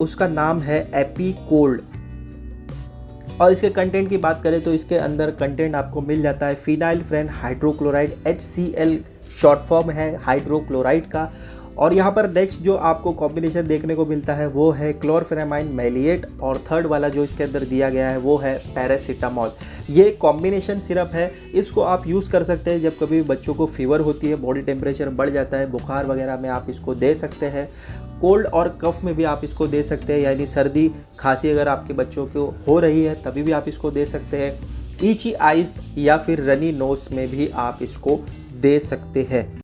उसका नाम है एपी कोल्ड। और इसके कंटेंट की बात करें तो इसके अंदर कंटेंट आपको मिल जाता है फिनाइलफ्रेन हाइड्रोक्लोराइड, HCl शॉर्ट फॉर्म है हाइड्रोक्लोराइड का। और यहाँ पर नेक्स्ट जो आपको कॉम्बिनेशन देखने को मिलता है वो है क्लोरफेनामाइन मैलिएट, और थर्ड वाला जो इसके अंदर दिया गया है वो है पैरासीटामॉल। ये कॉम्बिनेशन सिरप है, इसको आप यूज़ कर सकते हैं जब कभी बच्चों को फीवर होती है, बॉडी टेम्परेचर बढ़ जाता है, बुखार वगैरह में आप इसको दे सकते हैं। कोल्ड और कफ में भी आप इसको दे सकते हैं, यानी सर्दी खांसी अगर आपके बच्चों को हो रही है तभी भी आप इसको दे सकते हैं। ईची आइज़ या फिर रनी नोज में भी आप इसको दे सकते हैं।